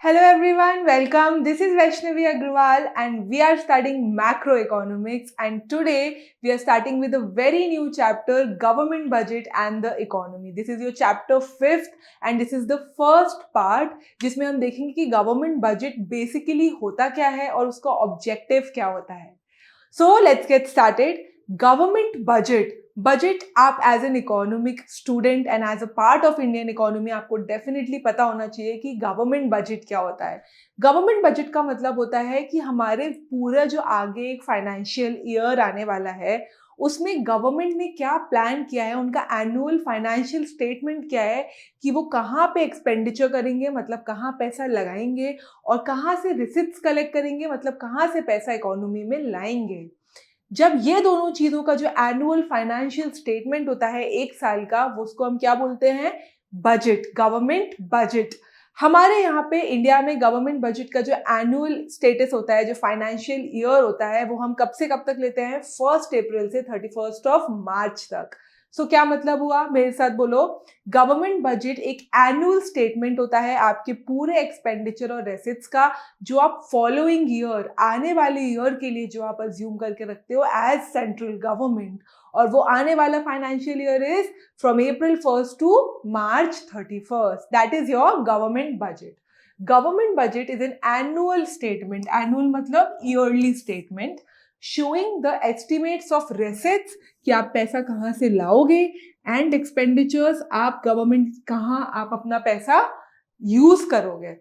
Hello everyone, welcome. This is Vaishnavi Agrawal and we are studying macroeconomics, and today we are starting with a very new chapter, government budget and the economy. This is your chapter 5th and this is the first part जिसमें हम देखेंगे कि government budget basically होता क्या है और उसका objective क्या होता है. So let's get started. Government budget आप as an economic student and as a part of Indian economy आपको डेफिनेटली पता होना चाहिए कि गवर्नमेंट बजट क्या होता है. गवर्नमेंट बजट का मतलब होता है कि हमारे पूरा जो आगे एक फाइनेंशियल ईयर आने वाला है उसमें गवर्नमेंट ने क्या प्लान किया है, उनका एनुअल फाइनेंशियल स्टेटमेंट क्या है कि वो कहाँ पे एक्सपेंडिचर करेंगे, मतलब कहाँ पैसा लगाएंगे, और कहाँ से रिसिप्ट्स कलेक्ट करेंगे, मतलब कहाँ से पैसा इकोनॉमी में लाएंगे. जब ये दोनों चीजों का जो एनुअल फाइनेंशियल स्टेटमेंट होता है एक साल का, वो उसको हम क्या बोलते हैं? Budget, government budget. हमारे यहाँ पे इंडिया में गवर्नमेंट बजट का जो एनुअल स्टेटस होता है, जो फाइनेंशियल ईयर होता है, वो हम कब से कब तक लेते हैं? 1 अप्रैल से 31 मार्च तक. सो क्या मतलब हुआ? मेरे साथ बोलो. गवर्नमेंट बजट एक एनुअल स्टेटमेंट होता है आपके पूरे एक्सपेंडिचर और रेसिप्ट्स का, जो आप फॉलोइंग ईयर, आने वाले ईयर के लिए जो आप अज्यूम करके रखते हो एज सेंट्रल गवर्नमेंट. और वो आने वाला financial year is from April 1st to March 31st. That is your government budget. Government budget is an annual statement. Annual मतलब yearly statement showing the estimates of receipts कि आप पैसा कहाँ से लाओगे, एंड एक्सपेंडिचर्स आप गवर्नमेंट कहाँ आप अपना पैसा यूज करोगे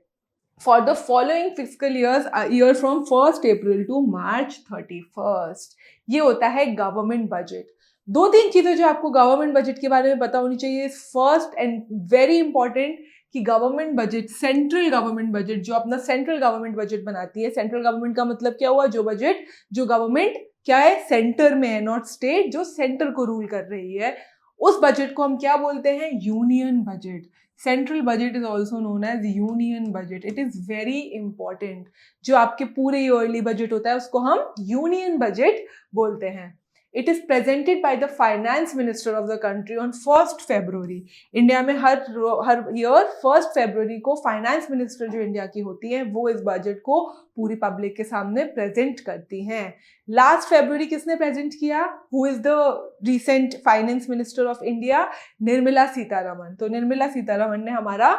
for the following physical year from 1 April to March 31st. ये होता है गवर्नमेंट बजट. 2-3 चीजें जो आपको गवर्नमेंट बजट के बारे में पता होनी चाहिए. फर्स्ट एंड वेरी इंपॉर्टेंट कि government budget, central government budget, जो अपना सेंट्रल गवर्नमेंट बजट बनाती है. सेंट्रल गवर्नमेंट का मतलब क्या हुआ? जो बजट, जो गवर्नमेंट क्या है, सेंटर में है, नॉट स्टेट, जो सेंटर को रूल कर रही है, उस बजट को हम क्या बोलते हैं? Union budget. Central budget is also known as union budget. It is very important. जो आपके पूरे ईयरली बजट होता है उसको हम यूनियन बजट बोलते हैं. It is presented by the finance minister of the country on 1st February. India में हर ईयर 1st February को फाइनेंस मिनिस्टर जो इंडिया की होती है वो इस बजट को पूरी पब्लिक के सामने प्रेजेंट करती हैं. लास्ट February किसने प्रेजेंट किया? Who is the recent finance minister of India? Nirmala Sitharaman. तो निर्मला सीतारमन ने हमारा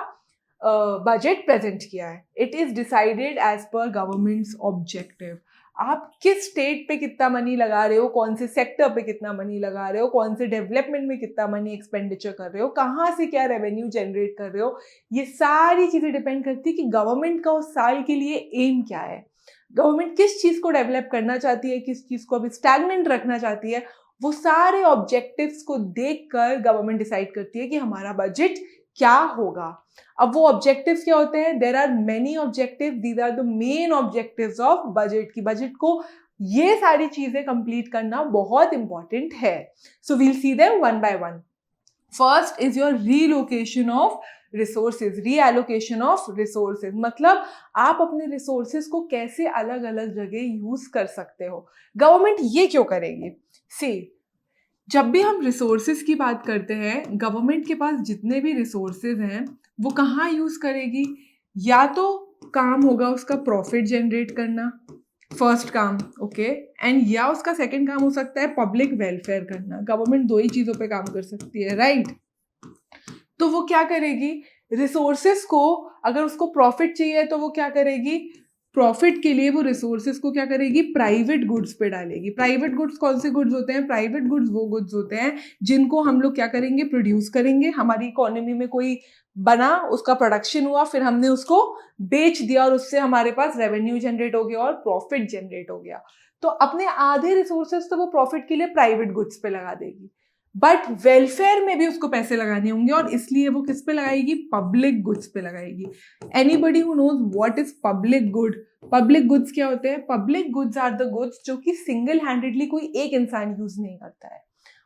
बजट प्रेजेंट किया है. It is decided as per government's objective. आप किस स्टेट पे कितना मनी लगा रहे हो, कौन से सेक्टर पे कितना मनी लगा रहे हो, कौन से डेवलपमेंट में कितना मनी एक्सपेंडिचर कर रहे हो, कहाँ से क्या रेवेन्यू जनरेट कर रहे हो, ये सारी चीजें डिपेंड करती है कि गवर्नमेंट का उस साल के लिए एम क्या है. गवर्नमेंट किस चीज को डेवलप करना चाहती है, किस चीज को अभी स्टैग्नेंट रखना चाहती है, वो सारे ऑब्जेक्टिव्स को देखकर गवर्नमेंट डिसाइड करती है कि हमारा बजट क्या होगा. अब वो ऑब्जेक्टिव्स क्या होते हैं? There are many objective. These are the main objectives of budget. की बजट को ये सारी चीजें कंप्लीट करना बहुत इंपॉर्टेंट है. So we'll see them one by one. First is your relocation of resources, reallocation of resources. मतलब आप अपने रिसोर्सेज को कैसे अलग अलग जगह यूज कर सकते हो. गवर्नमेंट ये क्यों करेगी? सी, जब भी हम रिसोर्सेज की बात करते हैं, गवर्नमेंट के पास जितने भी रिसोर्सेज हैं वो कहाँ यूज करेगी? या तो काम होगा उसका प्रॉफिट जनरेट करना, फर्स्ट काम, ओके, एंड या उसका सेकंड काम हो सकता है पब्लिक वेलफेयर करना. गवर्नमेंट 2 ही चीजों पे काम कर सकती है, राइट? तो वो क्या करेगी? रिसोर्सेज को, अगर उसको प्रॉफिट चाहिए तो वो क्या करेगी? प्रॉफिट के लिए वो रिसोर्सेज को क्या करेगी? प्राइवेट गुड्स पे डालेगी. प्राइवेट गुड्स कौन से गुड्स होते हैं? प्राइवेट गुड्स वो गुड्स होते हैं जिनको हम लोग क्या करेंगे? प्रोड्यूस करेंगे. हमारी इकोनॉमी में कोई बना, उसका प्रोडक्शन हुआ, फिर हमने उसको बेच दिया और उससे हमारे पास रेवेन्यू जनरेट हो गया और प्रॉफिट जनरेट हो गया. तो अपने आधे रिसोर्सेज तो वो प्रॉफिट के लिए प्राइवेट गुड्स पे लगा देगी, बट वेलफेयर में भी उसको पैसे लगाने होंगे और इसलिए वो किस पे लगाएगी? पब्लिक गुड्स पे लगाएगी. Anybody who knows what is public good? Public goods क्या होते हैं? Public goods are the goods जो कि सिंगल हैंडेडली कोई एक इंसान यूज नहीं करता है.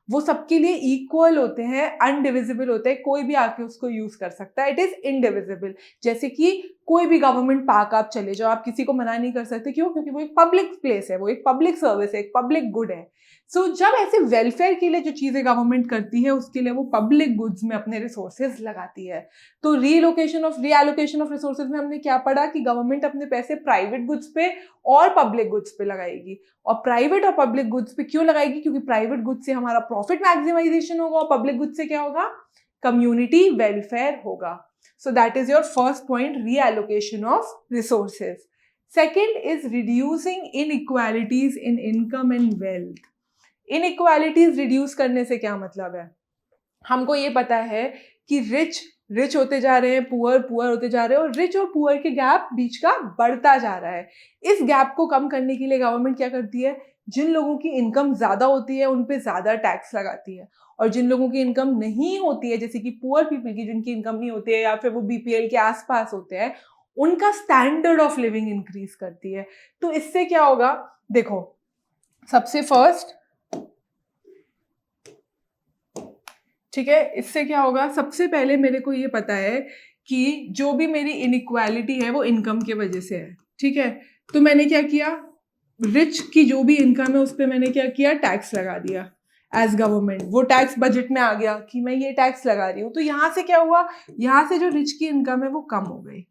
वो सबके लिए इक्वल होते हैं, अनडिविजिबल होते हैं, कोई भी आके उसको यूज कर सकता है. It is indivisible. जैसे कि कोई भी गवर्नमेंट पार्क आप चले जाओ, आप किसी को मना नहीं कर सकते। क्यों? क्योंकि वो एक पब्लिक प्लेस है, वो एक पब्लिक सर्विस है, एक पब्लिक गुड है। सो जब ऐसे वेलफेयर के लिए जो चीजें गवर्नमेंट करती है, उसके लिए वो पब्लिक गुड्स में अपने रिसोर्सेज लगाती है। तो रीएलोकेशन ऑफ रिसोर्सेज में हमने क्या पढ़ा कि गवर्नमेंट अपने पैसे प्राइवेट गुड्स पे और पब्लिक गुड्स पे लगाएगी। और प्राइवेट और पब्लिक गुड्स पे क्यों लगाएगी? क्योंकि प्राइवेट गुड्स से हमारा प्रॉफिट मैक्सिमाइजेशन होगा और पब्लिक गुड्स से क्या होगा? कम्युनिटी वेलफेयर होगा। So that is your first point, reallocation of resources. Second is reducing inequalities in income and wealth. Inequalities reduce करने से क्या मतलब है? हमको ये पता है कि रिच होते जा रहे हैं, पुअर होते जा रहे हैं, और रिच और पुअर के गैप बीच का बढ़ता जा रहा है। इस गैप को कम करने के लिए गवर्नमेंट क्या करती है? जिन लोगों की इनकम ज्यादा होती है उन पे ज्यादा टैक्स लगाती है, और जिन लोगों की इनकम नहीं होती है, जैसे कि पुअर पीपल की जिनकी इनकम नहीं होती है या फिर वो बीपीएल के आसपास होते हैं, उनका स्टैंडर्ड ऑफ लिविंग इंक्रीज करती है। तो इससे क्या होगा? देखो, सबसे फर्स्ट, ठीक है, इससे क्या होगा? सबसे पहले मेरे को ये पता है कि जो भी मेरी इनइक्वालिटी है वो इनकम के वजह से है, ठीक है। तो मैंने क्या किया? रिच की जो भी इनकम है उस पर मैंने क्या किया? टैक्स लगा दिया एज गवर्नमेंट। वो टैक्स बजट में आ गया कि मैं ये टैक्स लगा रही हूँ। तो यहाँ से क्या हुआ? यहाँ से जो रिच की इनकम है वो कम हो गई,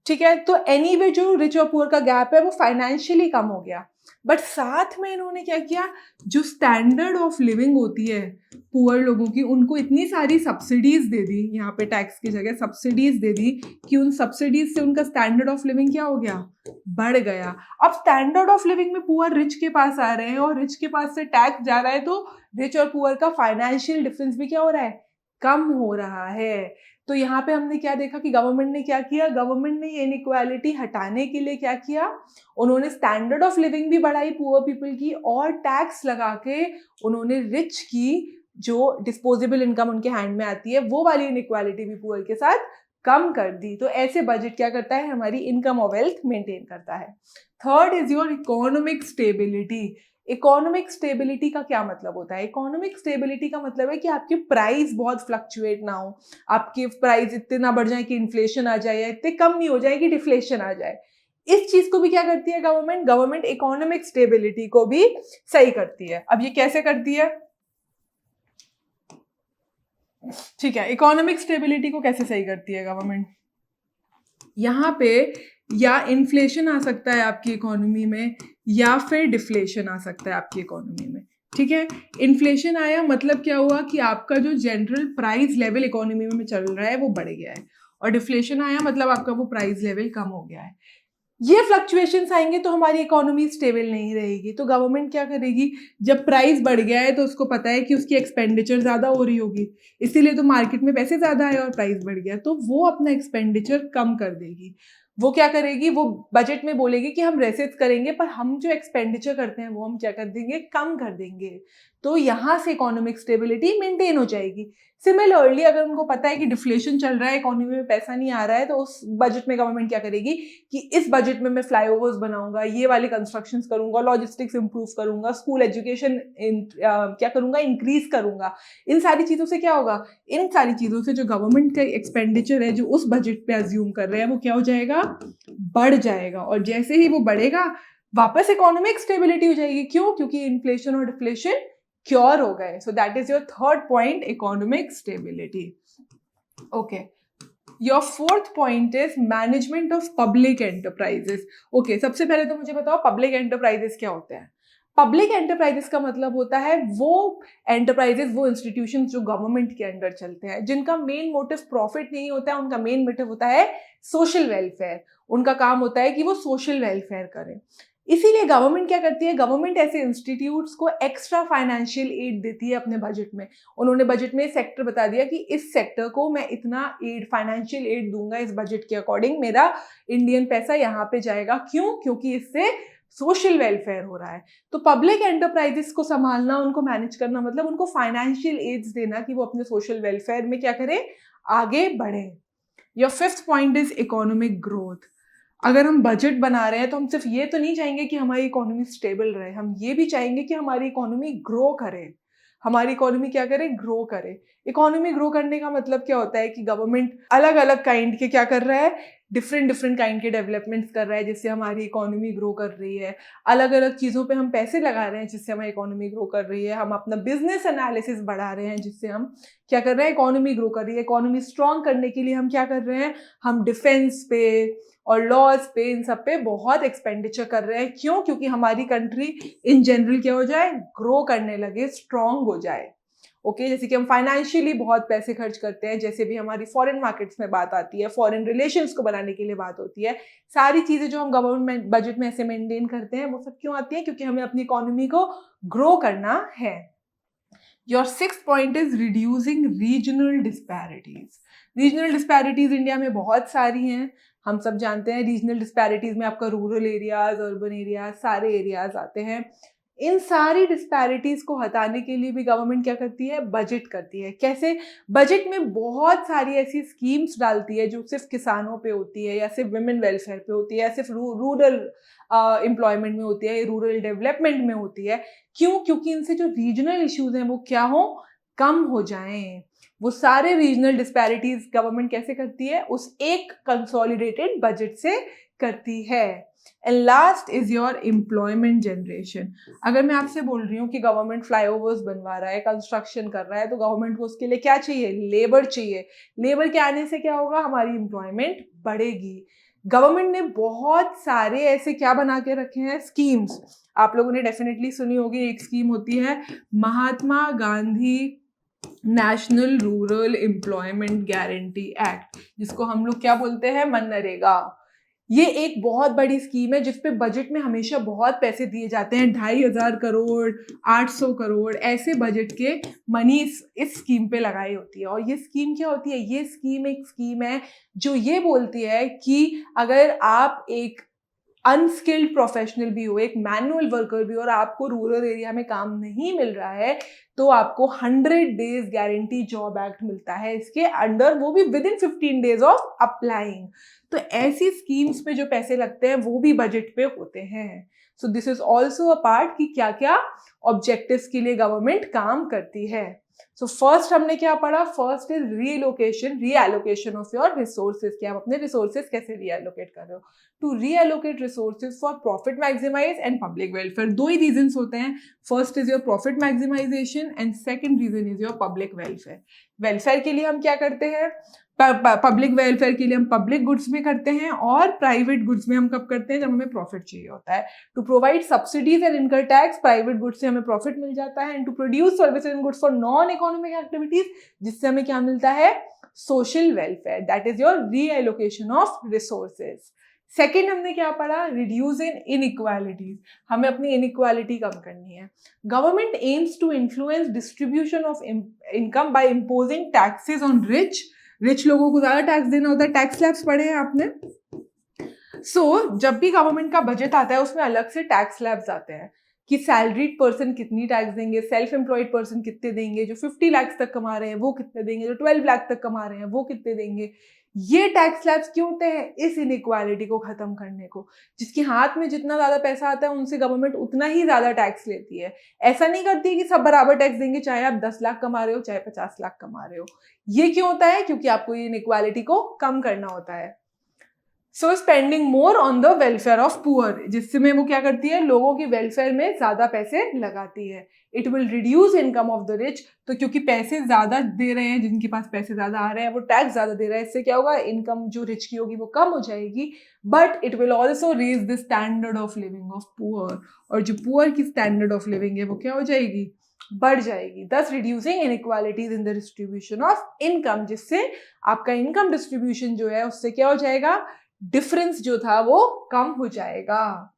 ठीक है। तो एनीवे जो रिच और पुअर का गैप है वो फाइनेंशियली कम हो गया। बट साथ में इन्होंने क्या किया? जो स्टैंडर्ड ऑफ लिविंग होती है पुअर लोगों की, उनको इतनी सारी सब्सिडीज दे दी, यहाँ पे टैक्स की जगह सब्सिडीज दे दी कि उन सब्सिडीज से उनका स्टैंडर्ड ऑफ लिविंग क्या हो गया? बढ़ गया। अब स्टैंडर्ड ऑफ लिविंग में पुअर रिच के पास आ रहे हैं और रिच के पास से टैक्स जा रहा है, तो रिच और पुअर का फाइनेंशियल डिफरेंस भी क्या हो रहा है? कम हो रहा है। तो यहाँ पे हमने क्या देखा कि गवर्नमेंट ने क्या किया? गवर्नमेंट ने ये इनइक्वालिटी हटाने के लिए क्या किया? उन्होंने स्टैंडर्ड ऑफ लिविंग भी बढ़ाई पुअर पीपल की, और टैक्स लगा के उन्होंने रिच की जो डिस्पोजेबल इनकम उनके हैंड में आती है वो वाली इनइक्वालिटी भी पुअर के साथ कम कर दी। तो ऐसे बजट क्या करता है? हमारी इनकम और वेल्थ मेंटेन करता है। Third is your economic stability. Economic stability का क्या मतलब होता है? इकोनॉमिक स्टेबिलिटी का मतलब है कि आपकी प्राइस बहुत फ्लक्चुएट ना हो, आपके प्राइस इतने ना बढ़ जाए कि इन्फ्लेशन आ जाए, या इतने कम नहीं हो जाए कि डिफ्लेशन आ जाए। इस चीज को भी क्या करती है गवर्नमेंट? गवर्नमेंट इकोनॉमिक स्टेबिलिटी को भी सही करती है। अब ये कैसे करती है? ठीक है, इकोनॉमिक स्टेबिलिटी को कैसे सही करती है गवर्नमेंट? यहाँ पे या इन्फ्लेशन आ सकता है आपकी इकोनॉमी में, या फिर डिफ्लेशन आ सकता है आपकी इकोनॉमी में, ठीक है। इन्फ्लेशन आया मतलब क्या हुआ? कि आपका जो जनरल प्राइस लेवल इकोनॉमी में चल रहा है वो बढ़ गया है, और डिफ्लेशन आया मतलब आपका वो प्राइस लेवल कम हो गया है। ये फ्लक्चुएशंस आएंगे तो हमारी इकोनॉमी स्टेबल नहीं रहेगी। तो गवर्नमेंट क्या करेगी? जब प्राइस बढ़ गया है तो उसको पता है कि उसकी एक्सपेंडिचर ज़्यादा हो रही होगी, इसीलिए तो मार्केट में पैसे ज़्यादा आए और प्राइस बढ़ गया, तो वो अपना एक्सपेंडिचर कम कर देगी। वो क्या करेगी? वो बजट में बोलेगी कि हम रेसेस करेंगे, पर हम जो एक्सपेंडिचर करते हैं वो हम क्या कर देंगे? कम कर देंगे। तो यहाँ से इकोनॉमिक स्टेबिलिटी मेंटेन हो जाएगी। सिमिलरली अगर उनको पता है कि डिफ्लेशन चल रहा है, इकोनॉमी में पैसा नहीं आ रहा है, तो उस बजट में गवर्नमेंट क्या करेगी कि इस बजट में मैं फ्लाईओवर्स बनाऊंगा, ये वाले कंस्ट्रक्शंस करूंगा, लॉजिस्टिक्स इंप्रूव करूंगा, स्कूल एजुकेशन क्या करूंगा? इंक्रीज करूंगा। इन सारी चीजों से क्या होगा? इन सारी चीजों से जो गवर्नमेंट का एक्सपेंडिचर है जो उस बजट पे अज्यूम कर रहे हैं वो क्या हो जाएगा? बढ़ जाएगा। और जैसे ही वो बढ़ेगा वापस इकोनॉमिक स्टेबिलिटी हो जाएगी। क्यों? क्योंकि इन्फ्लेशन और डिफ्लेशन क्योर हो गए। So that is your third point, economic stability. Okay, your fourth point is management of public enterprises. Okay, सबसे पहले तो मुझे बताओ पब्लिक एंटरप्राइजेस क्या होते हैं? पब्लिक एंटरप्राइजेस का मतलब होता है वो एंटरप्राइजेस, वो इंस्टीट्यूशंस जो गवर्नमेंट के अंडर चलते हैं, जिनका मेन मोटिव प्रॉफिट नहीं होता है, उनका मेन मोटिव होता है सोशल वेलफेयर। उनका काम होता है कि वो सोशल वेलफेयर करें। इसीलिए गवर्नमेंट क्या करती है? गवर्नमेंट ऐसे इंस्टीट्यूट्स को एक्स्ट्रा फाइनेंशियल एड देती है अपने बजट में। उन्होंने बजट में सेक्टर बता दिया कि इस सेक्टर को मैं इतना एड, फाइनेंशियल एड दूंगा, इस बजट के अकॉर्डिंग मेरा इंडियन पैसा यहाँ पे जाएगा। क्यों? क्योंकि इससे सोशल वेलफेयर हो रहा है। तो पब्लिक एंटरप्राइजेस को संभालना, उनको मैनेज करना, मतलब उनको फाइनेंशियल एड्स देना कि वो अपने सोशल वेलफेयर में क्या करें? आगे बढ़े। Your fifth point is economic growth. अगर हम बजट बना रहे हैं तो हम सिर्फ ये तो नहीं चाहेंगे कि हमारी इकोनॉमी स्टेबल रहे, हम ये भी चाहेंगे कि हमारी इकोनॉमी ग्रो करे। हमारी इकोनॉमी क्या करे? ग्रो करे। इकोनॉमी ग्रो करने का मतलब क्या होता है कि गवर्नमेंट अलग अलग काइंड के क्या कर रहा है? डिफरेंट डिफरेंट काइंड के डेवलपमेंट्स कर रहा है जिससे हमारी इकोनॉमी ग्रो कर रही है। अलग अलग चीज़ों पे हम पैसे लगा रहे हैं जिससे हमारी इकोनॉमी ग्रो कर रही है। हम अपना बिजनेस एनालिसिस बढ़ा रहे हैं जिससे हम क्या कर रहे हैं, इकोनॉमी ग्रो कर रही है। इकोनॉमी स्ट्रॉन्ग करने के लिए हम क्या कर रहे हैं, हम डिफेंस पे और लॉज पे, इन सब पे बहुत एक्सपेंडिचर कर रहे हैं। क्यों? क्योंकि हमारी कंट्री इन जनरल क्या हो जाए, ग्रो करने लगे, स्ट्रॉन्ग हो जाए। ओके, जैसे कि हम फाइनेंशियली बहुत पैसे खर्च करते हैं, जैसे भी हमारी फॉरेन मार्केट्स में बात आती है, फॉरेन रिलेशंस को बनाने के लिए बात होती है, सारी चीजें जो हम गवर्नमेंट बजट में ऐसे मेंटेन करते हैं वो सब क्यों आती है? क्योंकि हमें अपनी इकोनॉमी को ग्रो करना है। Your sixth point is reducing regional disparities. Regional disparities India में बहुत सारी हैं, हम सब जानते हैं। रीजनल डिस्पैरिटीज में आपका रूरल एरियाज, अर्बन एरियाज, सारे एरियाज आते हैं। इन सारी डिस्पैरिटीज को हटाने के लिए भी गवर्नमेंट क्या करती है, बजट करती है। कैसे? बजट में बहुत सारी ऐसी स्कीम्स डालती है जो सिर्फ किसानों पे होती है, या सिर्फ विमेन वेलफेयर पे होती है, या सिर्फ रूरल एम्प्लॉयमेंट में होती है, रूरल डेवलपमेंट में होती है। क्यों? क्योंकि इनसे जो रीजनल इश्यूज हैं वो क्या हो, कम हो जाएं। वो सारे रीजनल डिस्पैरिटीज गवर्नमेंट कैसे करती है, उस एक कंसोलिडेटेड बजट से करती है। And last is your employment generation. अगर मैं आपसे बोल रही हूँ कि गवर्नमेंट फ्लाईओवर्स बनवा रहा है, कंस्ट्रक्शन कर रहा है, तो गवर्नमेंट को उसके लिए क्या चाहिए, लेबर चाहिए। लेबर के आने से क्या होगा, हमारी एम्प्लॉयमेंट बढ़ेगी। गवर्नमेंट ने बहुत सारे ऐसे क्या बना के रखे हैं, स्कीम्स। आप लोगों ने डेफिनेटली सुनी होगी, एक स्कीम होती है Mahatma Gandhi National Rural Employment Guarantee Act, जिसको हम लोग क्या बोलते हैं, मनरेगा। ये एक बहुत बड़ी स्कीम है जिसपे बजट में हमेशा बहुत पैसे दिए जाते हैं, 2500 करोड़, 800 करोड़, ऐसे बजट के मनी इस स्कीम पे लगाई होती है। और ये स्कीम क्या होती है, ये स्कीम एक स्कीम है जो ये बोलती है कि अगर आप एक अनस्किल्ड प्रोफेशनल भी हो, एक मैनुअल वर्कर भी हो, और आपको रूरल एरिया में काम नहीं मिल रहा है, तो आपको 100 डेज गारंटी जॉब एक्ट मिलता है इसके अंडर, वो भी with in 15 days of applying. तो ऐसी स्कीम्स पे जो पैसे लगते हैं वो भी बजट पे होते हैं। So this is also a part कि क्या क्या ऑब्जेक्टिव्स के लिए गवर्नमेंट काम करती है। सो फर्स्ट हमने क्या पढ़ा, first is reallocation of your resources, कि आप अपने रिसोर्सेज कैसे रीएलोकेट कर रहे हो। To reallocate resources for profit maximise and public welfare. दो ही रीजंस होते हैं, first is your profit maximisation and second reason is your public welfare. Welfare के लिए हम क्या करते हैं, पब्लिक वेलफेयर के लिए हम पब्लिक गुड्स में करते हैं, और प्राइवेट गुड्स में हम कब करते हैं, जब हमें प्रॉफिट चाहिए होता है। To provide subsidies and income tax, private goods से हमें प्रॉफिट मिल जाता है। And to produce services and goods for non economic activities, जिससे हमें क्या मिलता है, social welfare. That is your reallocation of resources. Second हमने क्या पढ़ा, रिड्यूस इन इनइक्वालिटीज, हमें अपनी इनइक्वालिटी कम करनी है। Government aims to influence distribution of income by imposing taxes on rich लोगों को ज्यादा टैक्स देना होता है। टैक्स स्लैब्स पढ़े हैं आपने। जब भी गवर्नमेंट का बजट आता है उसमें अलग से टैक्स स्लैब्स आते हैं कि सैलरीड पर्सन कितनी टैक्स देंगे, सेल्फ एम्प्लॉयड पर्सन कितने देंगे, जो 50 लाख तक कमा रहे हैं वो कितने देंगे, जो 12 लाख तक कमा रहे हैं वो कितने देंगे। ये टैक्स स्लैब्स क्यों होते हैं, इस इनइक्वालिटी को खत्म करने को। जिसके हाथ में जितना ज्यादा पैसा आता है उनसे गवर्नमेंट उतना ही ज्यादा टैक्स लेती है। ऐसा नहीं करती है कि सब बराबर टैक्स देंगे, चाहे आप 10 लाख कमा रहे हो चाहे 50 लाख कमा रहे हो। ये क्यों होता है, क्योंकि आपको ये इनइक्वालिटी को कम करना होता है। So spending more on the welfare of poor, जिससे में वो क्या करती है, लोगों की वेलफेयर में ज्यादा पैसे लगाती है। It will reduce income of the rich, तो क्योंकि पैसे ज्यादा दे रहे हैं, जिनके पास पैसे ज्यादा आ रहे हैं वो टैक्स ज्यादा दे रहे हैं, इससे क्या होगा, इनकम जो रिच की होगी वो कम हो जाएगी। But it will also raise the standard of living of poor, और जो पुअर की स्टैंडर्ड ऑफ लिविंग है वो क्या हो जाएगी, बढ़ जाएगी। दस reducing inequalities in the distribution of income, जिससे आपका इनकम डिस्ट्रीब्यूशन जो है उससे क्या हो जाएगा, डिफरेंस जो था वो कम हो जाएगा।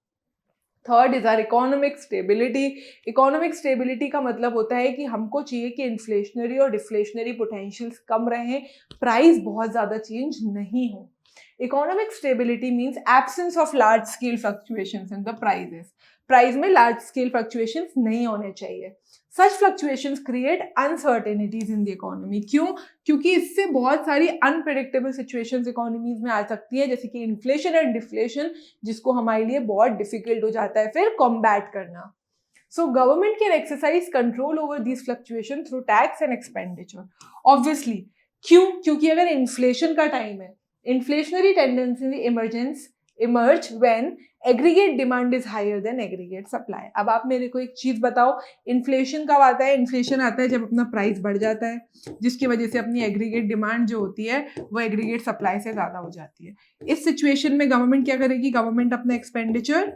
Third is our economic stability. Economic stability का मतलब होता है कि हमको चाहिए कि इन्फ्लेशनरी और डिफ्लेशनरी पोटेंशियल्स कम रहें, प्राइस बहुत ज्यादा चेंज नहीं हो। Economic stability means absence of large scale fluctuations in the prices. Price में लार्ज स्केल फ्लक्चुएशंस नहीं होने चाहिए। Such fluctuations create uncertainties in the economy. क्यों? क्योंकि इससे बहुत सारी अनप्रेडिक्टेबल सिचुएशंस इकोनॉमीज में आ सकती है, जैसे कि इन्फ्लेशन एंड डिफ्लेशन, जिसको हमारे लिए बहुत डिफिकल्ट हो जाता है फिर कॉम्बैट करना। So government can exercise control over these fluctuation through tax and expenditure. Obviously क्यों? क्योंकि अगर इन्फ्लेशन का टाइम है, Inflationary tendency emerge when aggregate demand is higher than aggregate supply. अब आप मेरे को एक चीज बताओ, इन्फ्लेशन कब आता है? इन्फ्लेशन आता है जब अपना प्राइस बढ़ जाता है, जिसकी वजह से अपनी एग्रीगेट डिमांड जो होती है वो एग्रीगेट सप्लाई से ज्यादा हो जाती है। इस सिचुएशन में गवर्नमेंट क्या करेगी? गवर्नमेंट अपना एक्सपेंडिचर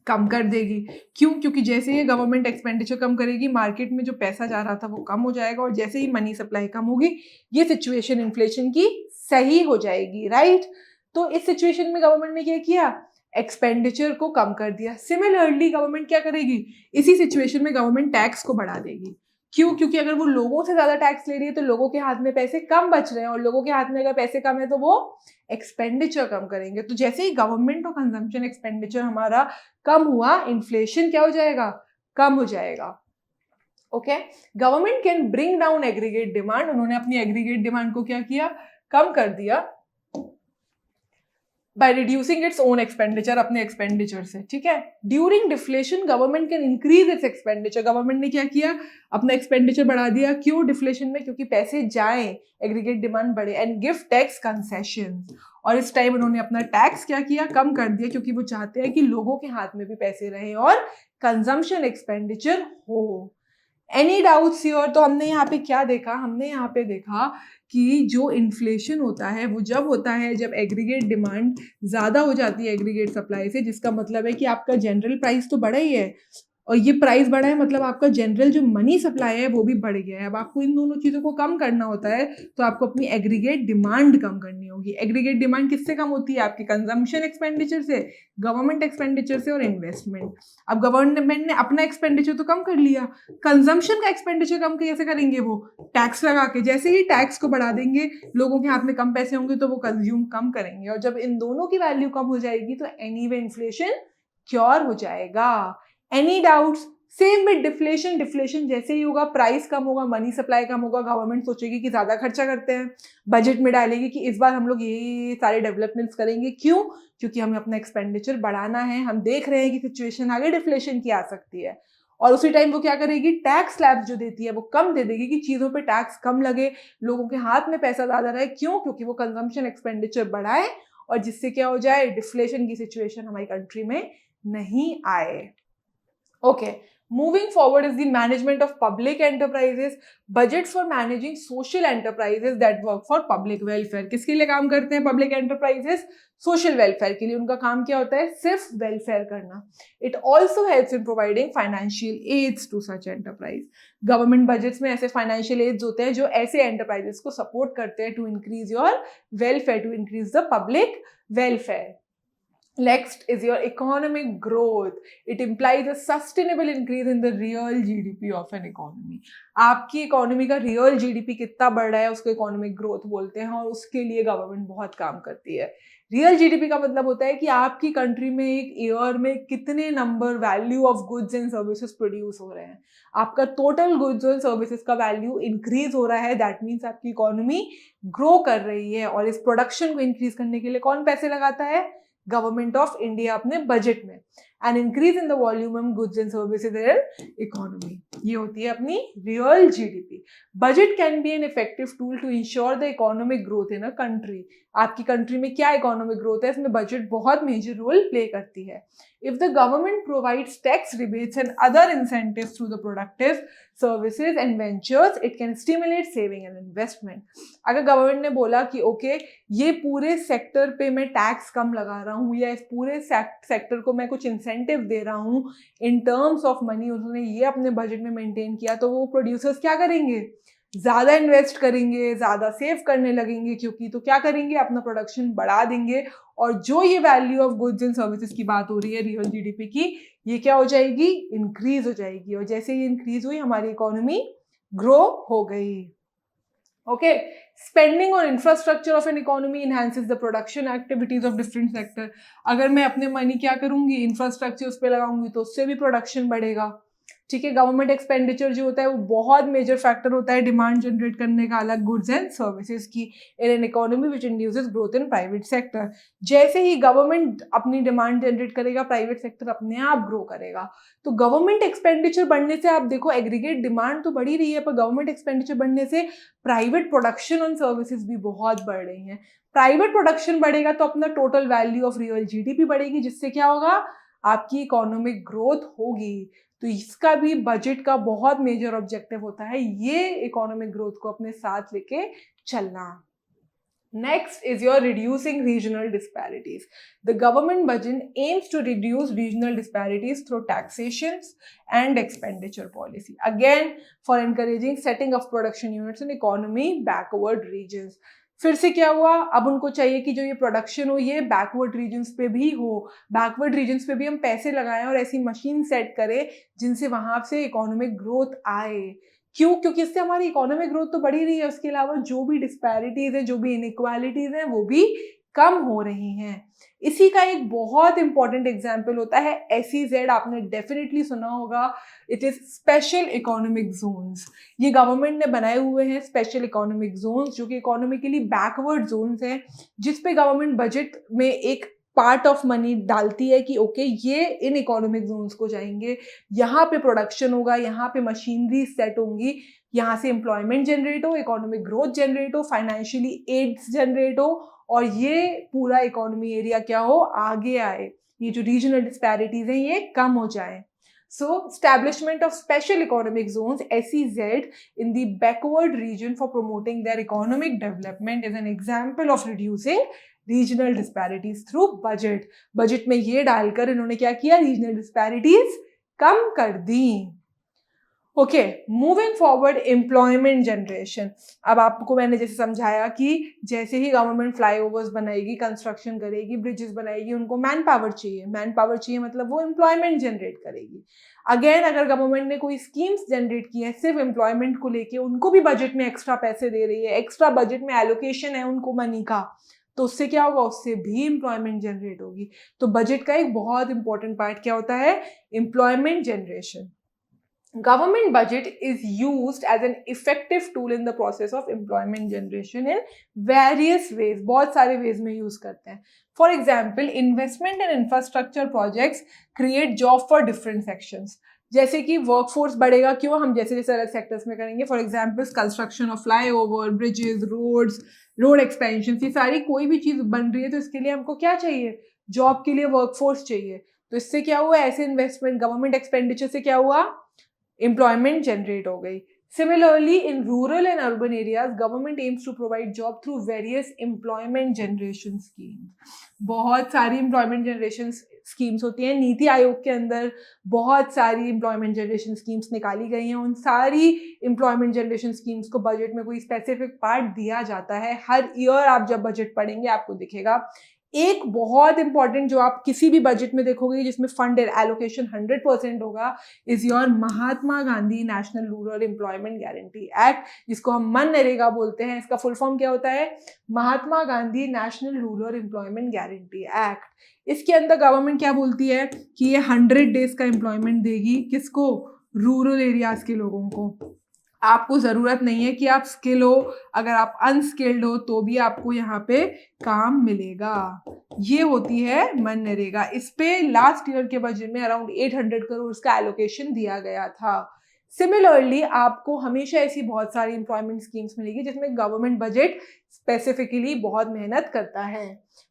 कम कर देगी। क्यों? क्योंकि जैसे ही गवर्नमेंट एक्सपेंडिचर कम करेगी, मार्केट में जो पैसा जा रहा था वो कम हो जाएगा, और जैसे ही मनी सप्लाई कम होगी, ये सिचुएशन इन्फ्लेशन की सही हो जाएगी, राइट? तो इस सिचुएशन में गवर्नमेंट ने क्या किया? एक्सपेंडिचर को कम कर दिया। सिमिलरली गवर्नमेंट क्या करेगी? इसी सिचुएशन में गवर्नमेंट टैक्स को बढ़ा देगी। क्यों? क्योंकि अगर वो लोगों से ज्यादा टैक्स ले रही है तो लोगों के हाथ में पैसे कम बच रहे हैं, और लोगों के हाथ में अगर पैसे कम है तो वो एक्सपेंडिचर कम करेंगे। तो जैसे ही गवर्नमेंट और कंजम्पशन एक्सपेंडिचर हमारा कम हुआ, इन्फ्लेशन क्या हो जाएगा? कम हो जाएगा। Okay, government can bring down aggregate demand. उन्होंने अपनी एग्रीगेट डिमांड को क्या किया? कम कर दिया by reducing its own expenditure, अपने एक्सपेंडिचर से, ठीक है? During deflation government can increase its expenditure. Government ने क्या किया? अपना एक्सपेंडिचर बढ़ा दिया। क्यों? डिफ्लेशन में, क्योंकि पैसे जाएं, एग्रीगेट डिमांड बढ़े, एंड गिव टैक्स कंसेशन। और इस टाइम उन्होंने अपना टैक्स क्या किया? कम कर दिया, क्योंकि वो चाहते हैं कि लोगों के हाथ में भी पैसे रहे और कंजम्पशन एक्सपेंडिचर हो। Any doubts here? तो हमने यहाँ पे क्या देखा? हमने यहाँ पे देखा कि जो इन्फ्लेशन होता है वो जब होता है जब एग्रीगेट डिमांड ज़्यादा हो जाती है एग्रीगेट सप्लाई से, जिसका मतलब है कि आपका जनरल प्राइस तो बढ़ा ही है, और ये प्राइस बढ़ा है मतलब आपका जनरल जो मनी सप्लाई है वो भी बढ़ गया है। अब आपको इन दोनों चीज़ों को कम करना होता है, तो आपको अपनी एग्रीगेट डिमांड कम करनी होगी। एग्रीगेट डिमांड किससे कम होती है? आपकी कंजम्पशन एक्सपेंडिचर से, गवर्नमेंट एक्सपेंडिचर से, और इन्वेस्टमेंट। अब गवर्नमेंट ने अपना एक्सपेंडिचर तो कम कर लिया, कंजम्पशन का एक्सपेंडिचर कम कैसे करेंगे? वो टैक्स लगा के। जैसे ही टैक्स को बढ़ा देंगे, लोगों के हाथ में कम पैसे होंगे तो वो कंज्यूम कम करेंगे, और जब इन दोनों की वैल्यू कम हो जाएगी तो एनीवे इन्फ्लेशन क्योर हो जाएगा। Any doubts? Same with deflation. Deflation जैसे ही होगा, प्राइस कम होगा, मनी सप्लाई कम होगा, गवर्नमेंट सोचेगी कि ज्यादा खर्चा करते हैं, बजट में डालेगी कि इस बार हम लोग ये सारे डेवलपमेंट्स करेंगे। क्यों? क्योंकि हमें अपना एक्सपेंडिचर बढ़ाना है, हम देख रहे हैं कि सिचुएशन आगे डिफ्लेशन की आ सकती है। और उसी टाइम वो क्या करेगी? टैक्स स्लैब्स जो देती है वो कम दे देगी, कि चीजों पे टैक्स कम लगे, लोगों के हाथ में पैसा ज्यादा रहे। क्यों? क्योंकि वो कंजम्पशन एक्सपेंडिचर बढ़ाए, और जिससे क्या हो जाए? डिफ्लेशन की सिचुएशन हमारी कंट्री में नहीं आए। Okay, moving forward is the management of public enterprises. Budgets for managing social enterprises that work for public welfare. किसके लिए काम करते हैं public enterprises? Social welfare के लिए। उनका काम क्या होता है? सिर्फ welfare करना। It also helps in providing financial aids to such enterprise. Government budgets में ऐसे financial aids होते हैं जो ऐसे enterprises को support करते हैं to increase your welfare, to increase the public welfare. Next is your economic growth. It implies a sustainable increase in the real GDP of an economy. आपकी इकोनॉमी का real GDP कितना बढ़ रहा है उसको इकोनॉमिक ग्रोथ बोलते हैं, और उसके लिए गवर्नमेंट बहुत काम करती है। रियल जीडीपी का मतलब होता है कि आपकी कंट्री में एक ईयर में कितने number value of goods and services produce हो रहे हैं। आपका टोटल गुड्स एंड सर्विसेज का वैल्यू इंक्रीज हो रहा है, दैट मीन्स आपकी इकोनॉमी ग्रो कर रही है। और इस प्रोडक्शन को इंक्रीज करने के लिए कौन पैसे लगाता है? गवर्नमेंट ऑफ इंडिया अपने बजट में। And increase in the volume of goods and services in economy, ये होती है अपनी real GDP. Budget can be an effective tool to ensure the economic growth in a country. आपकी country में क्या economic growth है, इसमें बजट बहुत मेजर रोल प्ले करती है। If the government provides tax rebates and other incentives through the productive services and ventures, it can stimulate saving and investment. अगर government ने बोला कि ओके ये पूरे सेक्टर पे मैं टैक्स कम लगा रहा हूँ, या इस पूरे सेक्टर को मैं कुछ इंसेंटिव दे रहा हूँ इन टर्म्स ऑफ मनी, उन्होंने ये अपने बजट में मेंटेन किया, तो वो प्रोड्यूसर्स क्या करेंगे? ज्यादा इन्वेस्ट करेंगे, ज्यादा सेव करने लगेंगे, क्योंकि तो क्या करेंगे? अपना प्रोडक्शन बढ़ा देंगे, और जो ये value of goods and services की बात हो रही है रियल जीडीपी की, ये क्या हो जाएगी? इंक्रीज हो जाएगी। और जैसे ये इंक्रीज हुई, हमारी इकोनॉमी ग्रो हो गई। Okay, spending on infrastructure of an economy enhances the production activities of different sector. अगर मैं अपने मनी क्या करूंगी? इंफ्रास्ट्रक्चर उस पर लगाऊंगी, तो उससे भी प्रोडक्शन बढ़ेगा, ठीक है। गवर्नमेंट एक्सपेंडिचर जो होता है वो बहुत मेजर फैक्टर होता है डिमांड जनरेट करने का अलग गुड्स एंड सर्विसेज की in an economy which induces growth in private sector. जैसे ही गवर्नमेंट अपनी डिमांड जनरेट करेगा, प्राइवेट सेक्टर अपने आप ग्रो करेगा। तो गवर्नमेंट एक्सपेंडिचर बढ़ने से आप देखो एग्रीगेट डिमांड तो बढ़ी रही है, पर गवर्नमेंट एक्सपेंडिचर बढ़ने से प्राइवेट प्रोडक्शन ऑन सर्विसेज भी बहुत बढ़ रही हैं। प्राइवेट प्रोडक्शन बढ़ेगा तो अपना total value of real GDP बढ़ेगी, जिससे क्या होगा, आपकी इकोनॉमिक ग्रोथ होगी। तो इसका भी बजट का बहुत मेजर ऑब्जेक्टिव होता है, ये इकोनॉमिक ग्रोथ को अपने साथ लेके चलना। Next is your reducing regional disparities. The government budget aims to reduce regional disparities through taxations and expenditure policy. Again, for encouraging setting of production units in economy backward regions. फिर से क्या हुआ, अब उनको चाहिए कि जो ये प्रोडक्शन हो ये बैकवर्ड रीजन्स पे भी हो, बैकवर्ड रीजन्स पे भी हम पैसे लगाएं और ऐसी मशीन सेट करें जिनसे वहां से इकोनॉमिक ग्रोथ आए। क्यों? क्योंकि इससे हमारी इकोनॉमिक ग्रोथ तो बढ़ी रही है, उसके अलावा जो भी डिस्पैरिटीज है, जो भी इनइक्वालिटीज हैं, वो भी कम हो रही हैं। इसी का एक बहुत इंपॉर्टेंट एग्जाम्पल होता है SEZ, आपने डेफिनेटली सुना होगा। It is special economic zones. ये गवर्नमेंट ने बनाए हुए हैं स्पेशल इकोनॉमिक जोन्स, जो कि इकोनॉमिकली बैकवर्ड जोन्स हैं, जिसपे गवर्नमेंट बजट में एक पार्ट ऑफ मनी डालती है कि ओके ये इन इकोनॉमिक जोन्स को जाएंगे, यहाँ पे प्रोडक्शन होगा, यहाँ पे मशीनरी सेट होंगी, यहाँ से एम्प्लॉयमेंट जनरेट हो, इकोनॉमिक ग्रोथ जनरेट हो, फाइनेंशियली एड्स जनरेट हो, और ये पूरा इकोनॉमी एरिया क्या हो, आगे आए, ये जो रीजनल डिस्पैरिटीज हैं ये कम हो जाए। So, establishment of special economic zones (SEZ) in the backward region for promoting their economic development is an example of reducing regional disparities through budget. Budget में ये डालकर इन्होंने क्या किया, रीजनल डिस्पैरिटीज कम कर दी। Okay, moving forward, employment generation. अब आपको मैंने जैसे समझाया कि जैसे ही गवर्नमेंट फ्लाईओवर्स बनाएगी, कंस्ट्रक्शन करेगी, ब्रिजेस बनाएगी, उनको मैन पावर चाहिए, मैन पावर चाहिए मतलब वो एम्प्लॉयमेंट जनरेट करेगी। अगेन, अगर गवर्नमेंट ने कोई स्कीम्स जनरेट की है सिर्फ एम्प्लॉयमेंट को लेके, उनको भी बजट में एक्स्ट्रा पैसे दे रही है, एक्स्ट्रा बजट में एलोकेशन है उनको मनी का, तो उससे क्या होगा, उससे भी एम्प्लॉयमेंट जनरेट होगी। तो बजट का एक बहुत इंपॉर्टेंट पार्ट क्या होता है, employment generation. Government budget is used as an effective tool in the process of employment generation in various ways. बहुत सारे ways में use करते हैं. For example, investment in infrastructure projects create job for different sections. जैसे कि workforce बढ़ेगा, क्यों, हम जैसे जैसे अलग सेक्टर्स में करेंगे। For example, construction of flyover, bridges, roads, road expansion, ये सारी कोई भी चीज बन रही है तो इसके लिए हमको क्या चाहिए, जॉब के लिए वर्कफोर्स चाहिए। तो इससे क्या हुआ, ऐसे इन्वेस्टमेंट गवर्नमेंट एक्सपेंडिचर से क्या हुआ, एम्प्लॉयमेंट जनरेट हो गई। Similarly, in rural and urban areas, government aims to provide job through various employment generation schemes. बहुत सारी employment generation schemes होती हैं। नीति आयोग के अंदर बहुत सारी employment generation schemes निकाली गई हैं। उन सारी employment generation schemes को बजट में कोई specific part दिया जाता है। हर ईयर आप जब बजट पढ़ेंगे आपको दिखेगा। एक बहुत इंपॉर्टेंट जो आप किसी भी बजट में देखोगे जिसमें फंड एलोकेशन 100% होगा, is your Mahatma Gandhi National Rural Employment Guarantee Act, जिसको हम मनरेगा बोलते हैं। इसका फुल फॉर्म क्या होता है, Mahatma Gandhi National Rural Employment Guarantee Act. इसके अंदर गवर्नमेंट क्या बोलती है कि ये 100 डेज का एम्प्लॉयमेंट देगी, किसको, रूरल एरियाज के लोगों को। आपको ज़रूरत नहीं है कि आप स्किल हो, अगर आप अनस्किल्ड हो तो भी आपको यहाँ पे काम मिलेगा। ये होती है मनरेगा। इस पे लास्ट ईयर के बजट में अराउंड 800 करोड़ का एलोकेशन दिया गया था। सिमिलरली आपको हमेशा ऐसी बहुत सारी एम्प्लॉयमेंट स्कीम्स मिलेगी जिसमें गवर्नमेंट बजट स्पेसिफिकली बहुत मेहनत करता है।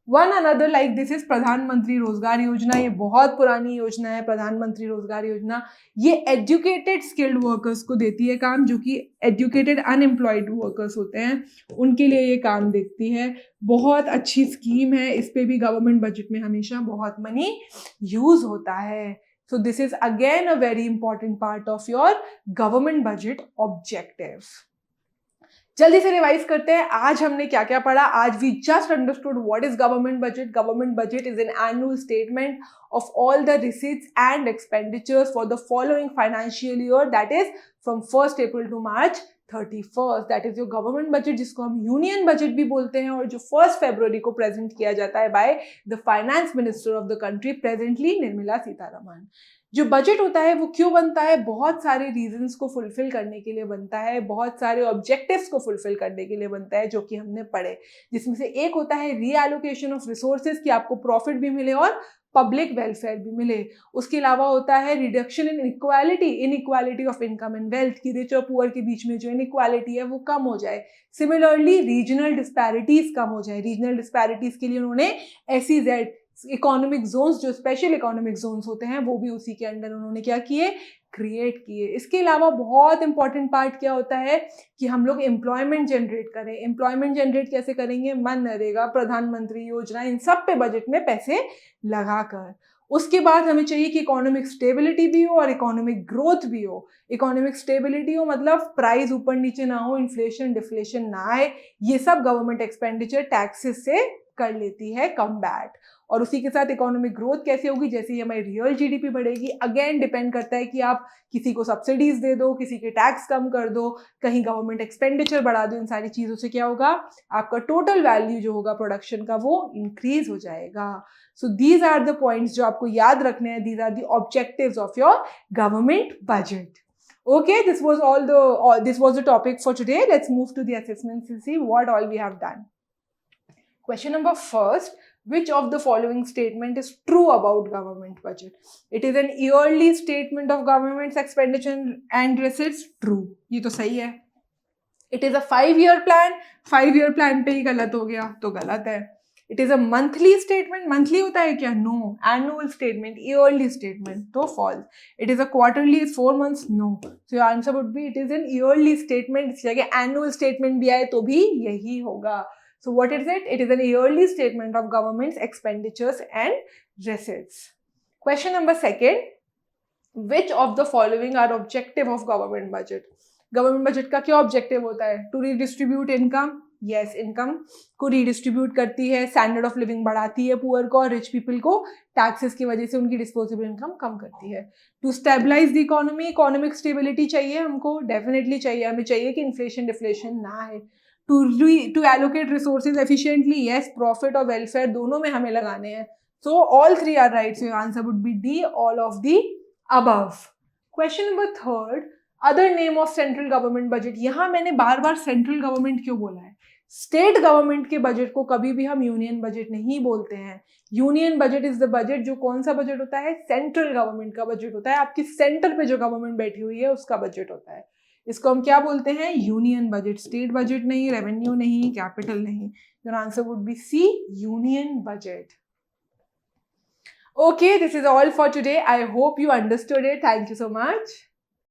One another like this is प्रधानमंत्री रोजगार योजना। ये बहुत पुरानी योजना है प्रधानमंत्री रोजगार योजना। ये एजुकेटेड स्किल्ड वर्कर्स को देती है काम, जो कि एजुकेटेड अनएम्प्लॉयड वर्कर्स होते हैं, उनके लिए ये काम देखती है। बहुत अच्छी स्कीम है, इस पे भी गवर्नमेंट बजट में हमेशा बहुत मनी यूज होता है। So this is again a very important part of your government budget objective. जल्दी से रिवाइज करते हैं, आज हमने क्या क्या पढ़ा। आज we just understood what is government budget. Government budget is an annual statement of all the receipts and expenditures for the following financial year, that is from 1st April to March 31st. That is your government budget, जिसको हम union budget भी बोलते हैं, और जो 1 फरवरी को present किया जाता है by the finance minister of the country, presently Nirmala Sitharaman. जो बजट होता है वो क्यों बनता है? बहुत सारे रीजंस को फुलफिल करने के लिए बनता है, बहुत सारे ऑब्जेक्टिव्स को फुलफिल करने के लिए बनता है, जो कि हमने पढ़े, जिसमें से एक होता है रीएलोकेशन ऑफ रिसोर्सेज, कि आपको प्रॉफिट भी मिले और पब्लिक वेलफेयर भी मिले। उसके अलावा होता है reduction in inequality of income and wealth, की रिच और पुअर के बीच में जो इनइक्वालिटी है वो कम हो जाए। सिमिलरली रीजनल डिस्पैरिटीज कम हो जाए। रीजनल डिस्पैरिटीज के लिए उन्होंने SEZ इकोनॉमिक जोन्स, जो स्पेशल इकोनॉमिक जोन्स होते हैं, वो भी उसी के अंडर उन्होंने क्या किए, क्रिएट किए। इसके अलावा बहुत इंपॉर्टेंट पार्ट क्या होता है कि हम लोग एम्प्लॉयमेंट जनरेट करें। एम्प्लॉयमेंट जनरेट कैसे करेंगे? मनरेगा, प्रधानमंत्री योजना, इन सब पे बजट में पैसे लगाकर। उसके बाद हमें चाहिए कि इकोनॉमिक स्टेबिलिटी भी हो और इकोनॉमिक ग्रोथ भी हो। इकोनॉमिक स्टेबिलिटी हो मतलब प्राइस ऊपर नीचे ना हो, इन्फ्लेशन डिफ्लेशन ना आए, ये सब गवर्नमेंट एक्सपेंडिचर टैक्सेस से कर लेती है कम्बैट। और उसी के साथ इकोनॉमिक ग्रोथ कैसे होगी? जैसे ही हमारी रियल जीडीपी बढ़ेगी, अगेन डिपेंड करता है कि आप किसी को सब्सिडीज दे दो, किसी के टैक्स कम कर दो, कहीं गवर्नमेंट एक्सपेंडिचर बढ़ा दो। इन सारी चीजों से क्या होगा? आपका टोटल वैल्यू जो होगा प्रोडक्शन का वो इंक्रीज हो जाएगा। So these are the points जो आपको याद रखने हैं। These are the objectives of your government budget. Okay, this was the topic for today. Let's move to the assessments and see what all we have done. Question number first, which of the following statement is true about government budget? It is an yearly statement of government's expenditure and receipts. True, ये तो सही है. It is a 5-year plan. 5-year plan पे ही गलत हो गया, तो गलत है. It is a monthly statement. Monthly होता है क्या? No. Annual statement, yearly statement, तो false. It is a quarterly, 4 months. No. So your answer would be it is an yearly statement. इस जगह annual statement भी आए तो भी यही होगा. So what is it? It is an yearly statement of government's expenditures and receipts. Question number second, which of the following are objective of government budget? Government budget का क्या ऑब्जेक्टिव होता है? To redistribute income. Yes, income को redistribute करती है, standard of living बढ़ाती है poor को, और रिच पीपल को टैक्सेस की वजह से उनकी डिस्पोजेबल इनकम कम करती है. To stabilise the economy, economic stability चाहिए हमको, डेफिनेटली चाहिए. हमें चाहिए कि इन्फ्लेशन डिफ्लेशन ना आए. To allocate resources efficiently, yes, profit और वेलफेयर दोनों में हमें लगाने हैं. So all 3 are right. So your answer would be D, all of the above. Question number third, other name of central government budget. यहां मैंने बार बार सेंट्रल गवर्नमेंट क्यों बोला है? स्टेट गवर्नमेंट के बजट को कभी भी हम यूनियन बजट नहीं बोलते हैं. Union budget is the budget जो कौन सा बजट होता है? सेंट्रल गवर्नमेंट का बजट होता है. आपकी सेंटर पे जो गवर्नमेंट बैठी हुई है उसका बजट होता है. इसको हम क्या बोलते हैं? Union budget. स्टेट बजट नहीं, रेवेन्यू नहीं, कैपिटल नहीं. Your answer would be C, union budget. Okay, this is all for today. I hope you understood it. Thank you so much.